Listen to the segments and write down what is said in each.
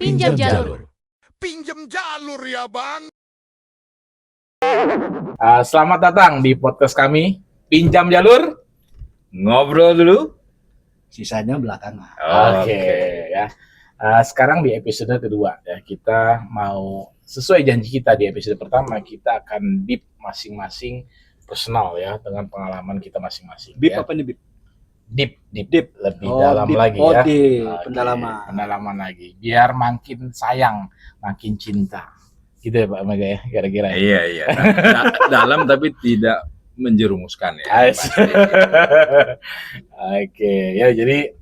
Pinjam jalur. Pinjam jalur ya bang. Selamat datang di podcast kami, Pinjam Jalur, ngobrol dulu, sisanya belakangan. Oke. Ya. Sekarang di episode kedua ya, kita mau sesuai janji kita di episode pertama, kita akan deep masing-masing personal ya, dengan pengalaman kita masing-masing. Bip ya. apa nih bip? Deep lebih dalam deep. lagi ya. Oke, Pendalaman lagi, biar makin sayang, makin cinta. Gitu ya Pak Mega ya, kira-kira. Iya. Dalam tapi tidak menjerumuskan ya. Pasti. Oke, ya jadi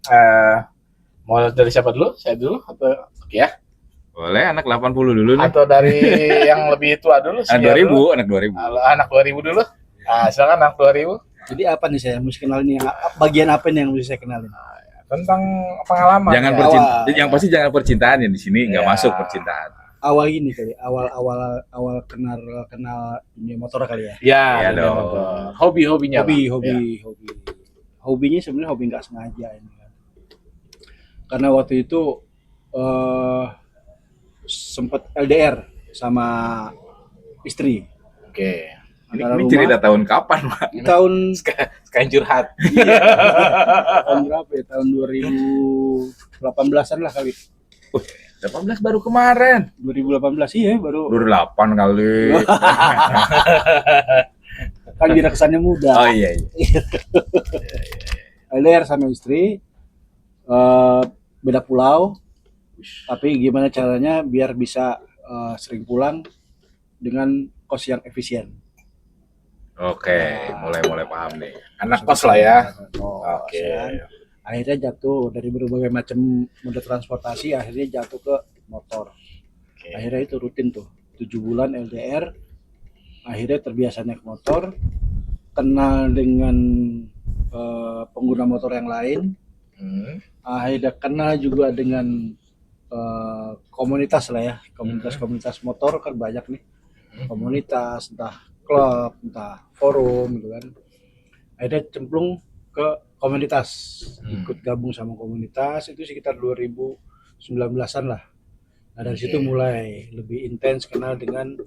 mau dari siapa dulu? Saya dulu atau oke ya? Boleh anak 80 dulu nih. Atau dari yang lebih tua dulu? Anak 2000. Anak 2000 dulu. Silakan anak 2000. Jadi apa nih saya mesti kenalin bagian apa nih yang mesti saya kenalin? Tentang pengalaman. Jangan ya. yang pasti jangan percintaan ya, di sini nggak Ya. masuk percintaan. Awal ini kali, awal kenal dunia motor kali ya. Ya, Iya dunia dong. motor. Hobinya. Hobi. Ya. Hobinya sebenarnya hobi nggak sengaja ini kan. Karena waktu itu sempat LDR sama istri. Oke. Ini cerita tahun kapan, Pak? Tahun Sekarang curhat. tahun berapa ya? Tahun 2018-an lah kali. 18 baru kemarin. 2018 iya baru. 8 kali. Kan biar kesannya muda. Oh iya. LDR sama istri, beda pulau, tapi gimana caranya biar bisa sering pulang dengan kos yang efisien. Oke, mulai paham nih. Anak kos lah ya. Oke. Akhirnya jatuh dari berbagai macam moda transportasi, akhirnya jatuh ke motor. Oke. Akhirnya itu rutin tuh, 7 bulan LDR, akhirnya terbiasa naik motor, kenal dengan pengguna motor yang lain, akhirnya kenal juga dengan komunitas lah ya, komunitas motor kan banyak nih, komunitas entah klub, entah forum gitu kan. Akhirnya cemplung ke komunitas, ikut gabung sama komunitas itu sekitar 2019-an lah. Nah dari situ mulai lebih intens kenal dengan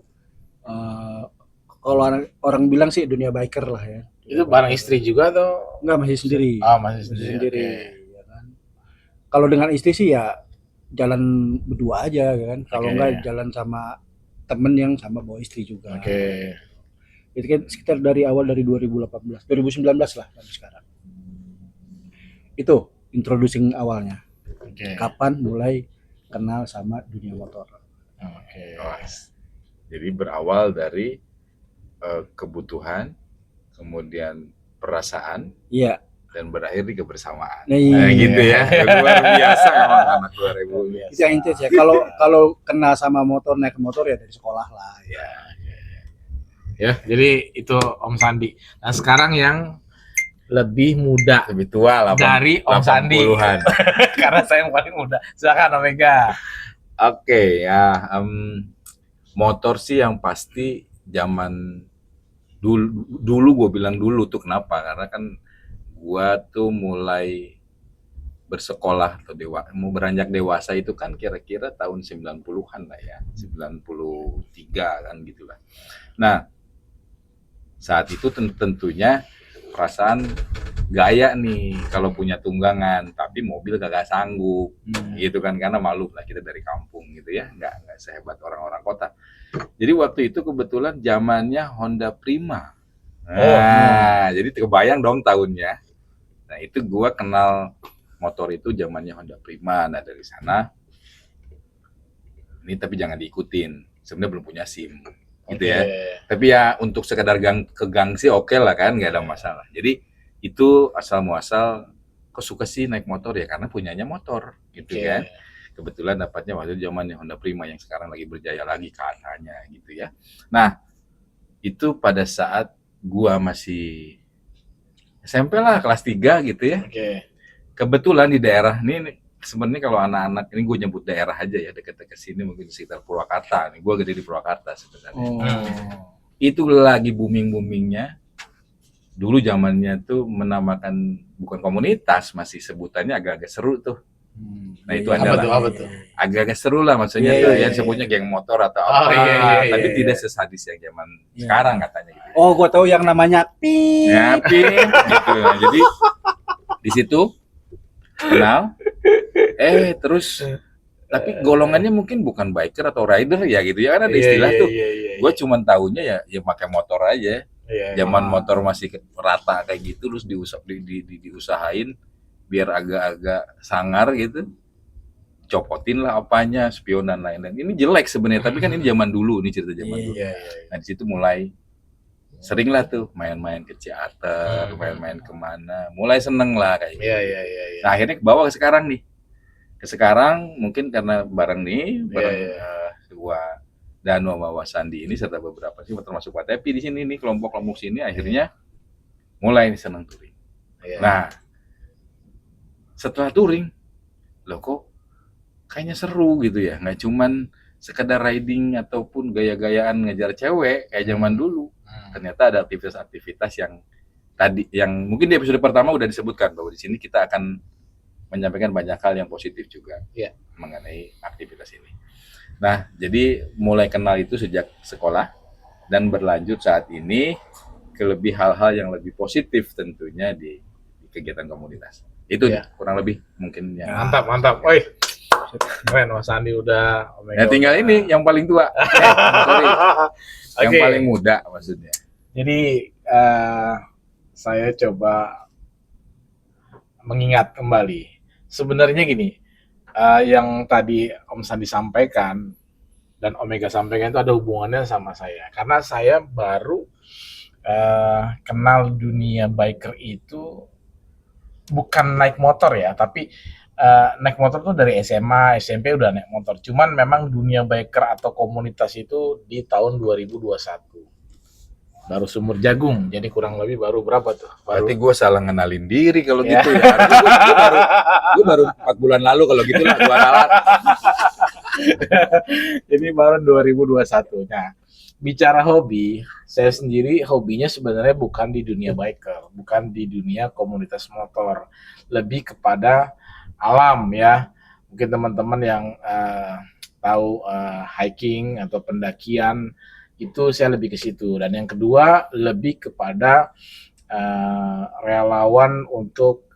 kalau orang bilang sih dunia biker lah ya. Itu bareng istri juga atau? Enggak, masih sendiri. Masih sendiri. Ya kan? Kalau dengan istri sih ya jalan berdua aja kan. Kalau enggak jalan sama temen yang sama bawa istri juga. Oke. Itu kan sekitar dari awal dari 2019 lah sampai sekarang. Itu introducing awalnya. Oke. Kapan mulai kenal sama dunia motor. Oke. Jadi berawal dari kebutuhan, kemudian perasaan, Iya. dan berakhir di kebersamaan. Nah, Gitu ya. Luar biasa emang anak 2000. Itu yang intens ya. Kalau kenal sama motor, naik motor ya dari sekolah lah. Ya, jadi itu Om Sandi. Nah, sekarang yang lebih muda Lebih tua lah. dari Om Sandi. 80-an. Karena saya yang paling muda. Silakan Om Mega. Oke ya, motor sih yang pasti zaman dulu gue bilang dulu tuh kenapa? Karena kan gue tuh mulai bersekolah atau mau beranjak dewasa itu kan kira-kira tahun 90-an lah ya, 93 kan gitulah. Nah, saat itu tentunya perasaan gaya nih kalau punya tunggangan, tapi mobil kagak sanggup, gitu kan, karena malu lah kita dari kampung gitu ya, nggak sehebat orang-orang kota. Jadi waktu itu kebetulan zamannya Honda Prima. Nah, jadi kebayang dong tahunnya. Nah itu gua kenal motor itu zamannya Honda Prima. Nah dari sana, ini tapi jangan diikutin. Sebenarnya belum punya SIM. Gitu ya. Tapi ya untuk sekedar kegangsi oke lah kan, nggak ada masalah. Jadi itu asal muasal kok suka sih naik motor ya karena punyanya motor gitu kan. Kebetulan dapatnya waktu itu zamannya Honda Prima yang sekarang lagi berjaya lagi katanya gitu ya. Nah itu pada saat gua masih SMP lah kelas 3 gitu ya. Kebetulan di daerah ini sebenarnya kalau anak-anak ini gue nyebut daerah aja ya, dekat-dekat sini mungkin sekitar Purwakarta. Nih gue gede di Purwakarta sebenarnya. Itu lagi boomingnya. Dulu zamannya tuh menamakan bukan komunitas, masih sebutannya agak-agak seru tuh. Nah itu Iya, adalah Apa tuh? agak-agak seru lah maksudnya Iya, tuh iya, yang iya. sebutnya geng motor atau Oh, apa, iya, iya, tapi iya, tidak iya. sesadis yang zaman Iya. sekarang katanya gitu. Oh, gua tahu yang namanya pip. Ya, Pin, gitu. Nah, jadi di situ kenal, terus tapi golongannya mungkin bukan biker atau rider ya gitu ya, kan ada istilah tuh. Gue cuman tahunya ya pakai motor aja. Zaman motor masih rata kayak gitu, terus diusahain biar agak-agak sangar gitu, copotin lah apanya, spion dan lain-lain. Ini jelek sebenarnya, tapi kan ini zaman dulu, ini cerita zaman dulu. Nah di situ mulai sering lah tuh main-main ke Ciater, main-main kemana, mulai seneng lah kayak gitu. Nah akhirnya ke bawah ke sekarang nih. Ke sekarang mungkin karena bareng dua Danu sama Wasandi ini serta beberapa sih termasuk Pak Tepi di sini nih, kelompok-kelompok sini akhirnya mulai seneng touring. Nah setelah touring, loh kok kayaknya seru gitu ya, nggak cuman sekedar riding ataupun gaya-gayaan ngejar cewek kayak zaman dulu. Ternyata ada aktivitas-aktivitas yang mungkin di episode pertama udah disebutkan bahwa di sini kita akan menyampaikan banyak hal yang positif juga mengenai aktivitas ini. Nah, jadi mulai kenal itu sejak sekolah dan berlanjut saat ini ke lebih hal-hal yang lebih positif tentunya di kegiatan komunitas. Itu kurang lebih mungkin yang Mantap. Woi. Keren Mas Andi udah Omega. Ya tinggal ini yang paling tua. Sorry. Yang Oke. paling muda maksudnya. Jadi saya coba mengingat kembali. Sebenarnya gini, yang tadi Om Sandi sampaikan dan Omega sampaikan itu ada hubungannya sama saya. Karena saya baru kenal dunia biker itu bukan naik motor ya, tapi naik motor tuh dari SMA, SMP udah naik motor. Cuman memang dunia biker atau komunitas itu di tahun 2021. Baru Sumur Jagung, jadi kurang lebih baru berapa tuh? Berarti gue salah ngenalin diri kalau Ya. gitu ya. Gue baru 4 bulan lalu kalau gitu lah gue ralat. Jadi baru 2021. Nah, bicara hobi, saya sendiri hobinya sebenarnya bukan di dunia biker, bukan di dunia komunitas motor, lebih kepada alam ya. Mungkin teman-teman yang tahu hiking atau pendakian itu saya lebih ke situ. Dan yang kedua lebih kepada relawan untuk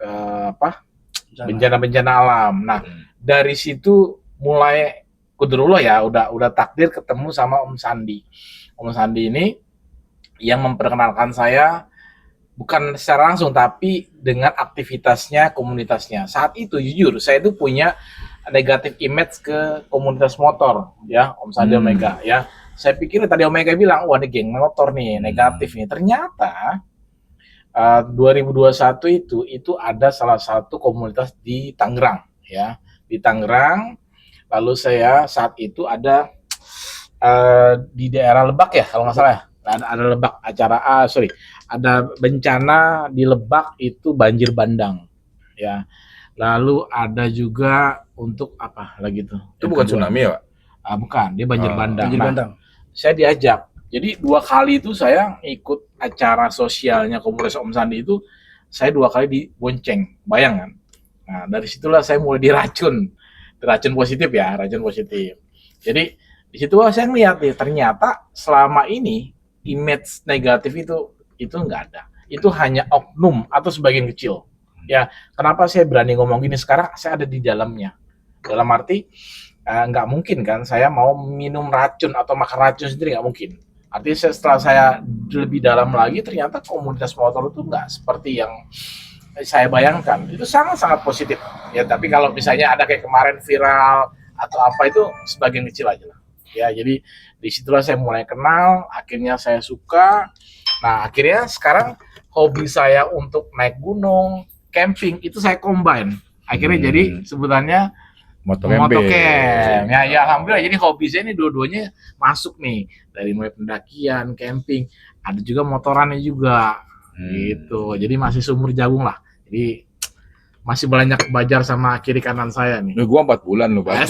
bencana-bencana alam. Nah, dari situ mulai kudrullah ya udah takdir ketemu sama Om Sandi. Om Sandi ini yang memperkenalkan saya bukan secara langsung tapi dengan aktivitasnya, komunitasnya. Saat itu jujur saya itu punya negatif image ke komunitas motor ya, Om Sandi Omega ya. Saya pikir tadi Omega bilang, wah ini geng motor nih, negatif nih. Ternyata 2021 itu ada salah satu komunitas di Tangerang ya, di Tangerang. Lalu saya saat itu ada di daerah Lebak ya kalau nggak salah ya. Ada Lebak acara ada bencana di Lebak itu banjir bandang ya. Lalu ada juga untuk apa lagi tuh? Itu bukan tsunami ya, Pak? Bukan, dia banjir bandang. Banjir Nah, bandang. saya diajak. Jadi 2 kali itu saya ikut acara sosialnya komunitas Om Sandi itu, saya 2 kali dibonceng, bayang kan? Nah, dari situlah saya mulai diracun positif ya, racun positif. Jadi di situ saya ngeliat nih, ternyata selama ini image negatif itu nggak ada. Itu hanya oknum atau sebagian kecil. Ya, kenapa saya berani ngomong gini sekarang? Saya ada di dalamnya. Dalam arti nggak mungkin kan saya mau minum racun atau makan racun sendiri, nggak mungkin. Artinya setelah saya lebih dalam lagi ternyata komunitas motor itu nggak seperti yang saya bayangkan. Itu sangat-sangat positif ya. Tapi kalau misalnya ada kayak kemarin viral atau apa, itu sebagian kecil aja lah ya. Jadi disitulah saya mulai kenal, akhirnya saya suka. Nah akhirnya sekarang hobi saya untuk naik gunung, camping itu saya combine. Akhirnya jadi sebutannya motocamp. Ya alhamdulillah, jadi hobi saya ini dua-duanya masuk nih, dari mulai pendakian, camping, ada juga motorannya juga gitu. Jadi masih sumur jagung lah. Jadi masih banyak belajar sama kiri kanan saya nih. Lu gua 4 bulan lu baru.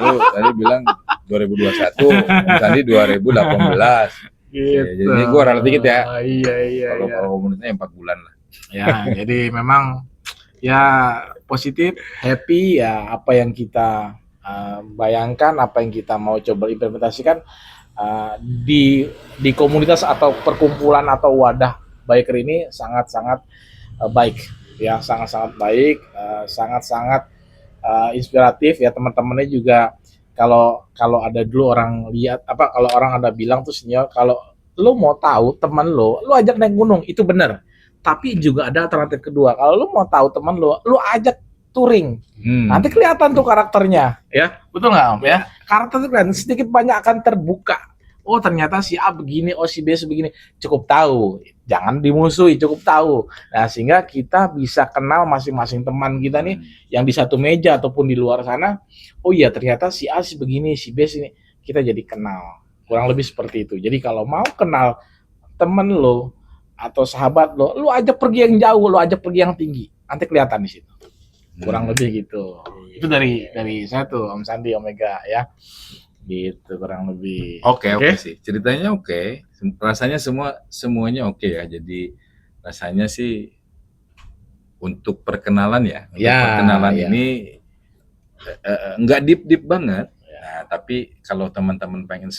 Lu tadi bilang 2021, tadi 2018. Gitu. Jadi gua ralat dikit ya. Iya. Kalau komunitasnya 4 bulan lah. Ya, jadi memang ya positif, happy ya apa yang kita bayangkan, apa yang kita mau coba implementasikan di komunitas atau perkumpulan atau wadah biker ini sangat-sangat baik ya, sangat-sangat baik, sangat-sangat inspiratif ya. Teman-temannya juga kalau ada dulu orang lihat apa, kalau orang ada bilang tuh senior, kalau lu mau tahu teman lu ajak naik gunung, itu bener. Tapi juga ada alternatif kedua, kalau lu mau tahu teman lu ajak touring. Nanti kelihatan tuh karakternya, ya betul nggak Om ya? Karakter itu kan sedikit banyak akan terbuka. Oh ternyata si A begini, oh si B begini. Cukup tahu, jangan dimusuhi, cukup tahu. Nah sehingga kita bisa kenal masing-masing teman kita nih yang di satu meja ataupun di luar sana. Oh iya ternyata si A si begini, si B sini, kita jadi kenal. Kurang lebih seperti itu. Jadi kalau mau kenal temen lo atau sahabat lo ajak pergi yang jauh, lo ajak pergi yang tinggi. Nanti kelihatan di situ. Kurang lebih gitu. Itu dari saya tuh Om Sandi Omega ya. Gitu kurang lebih. Oke sih. Ceritanya oke. Rasanya semuanya oke ya. Jadi rasanya sih untuk perkenalan ya. Untuk perkenalan ini nggak deep banget. Nah, tapi kalau teman-teman pengen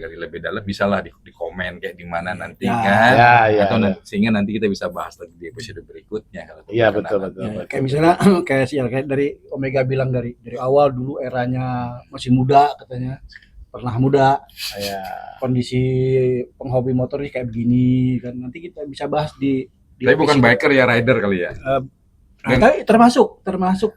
gali lebih dalam, bisalah di komen kayak di mana nanti atau sehingga nanti kita bisa bahas lagi di episode berikutnya. Iya betul. Kayak misalnya kayak dari Omega bilang dari awal dulu eranya masih muda katanya, pernah muda. Kondisi penghobi motor ini kayak begini kan, nanti kita bisa bahas di tapi bukan biker ya, rider kali ya. Tapi termasuk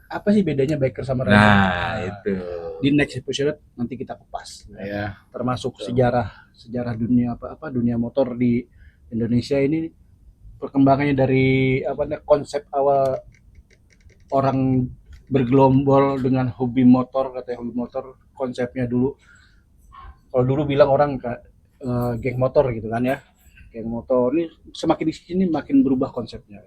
apa sih bedanya biker sama rider? Nah, itu. Di next episode nanti kita kupas. Ya. Termasuk sejarah dunia dunia motor di Indonesia ini, perkembangannya dari konsep awal orang bergelombol dengan hobi motor, katanya hobi motor konsepnya dulu. Kalau dulu bilang orang geng motor gitu kan ya. Geng motor ini semakin di sini makin berubah konsepnya.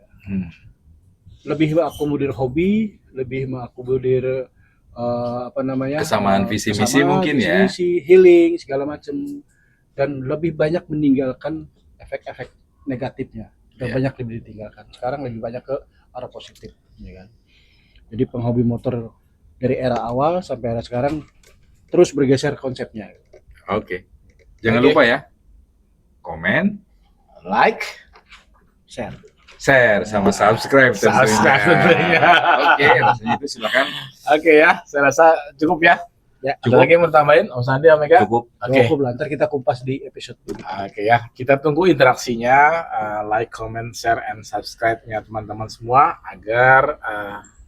Lebih mengakomodir hobi, lebih mengakomodir kesamaan visi misi mungkin ya, misi, healing segala macam, dan lebih banyak meninggalkan efek-efek negatifnya. Banyak lebih ditinggalkan. Sekarang lebih banyak ke arah positif, ya kan. Jadi penghobi motor dari era awal sampai era sekarang terus bergeser konsepnya. Oke. Jangan lupa ya, komen, like, share sama subscribe tentunya. Oke, rasanya itu silakan. Oke ya, saya rasa cukup ya. Ada lagi yang mau tambahin Om Sandi Omega? Cukup. Cukup lah, ntar kita kupas di episode berikutnya. Oke ya, kita tunggu interaksinya, like, comment, share, and subscribe-nya teman-teman semua agar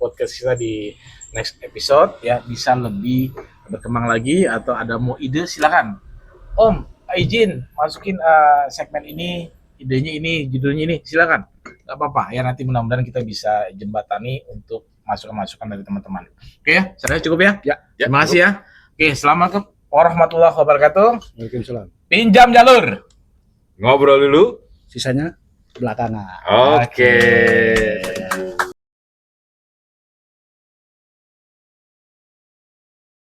podcast kita di next episode ya bisa lebih berkembang lagi. Atau ada mau ide silakan. Om, izin masukin segmen ini, idenya ini, judulnya ini, silakan. Gak apa-apa ya, nanti mudah-mudahan kita bisa jembatani untuk masukan-masukan dari teman-teman. Oke ya, saya cukup ya. Terima kasih ya. Oke, assalamualaikum warahmatullahi wabarakatuh. Waalaikumsalam. Pinjam jalur. Ngobrol dulu. Sisanya belakangan. Oke.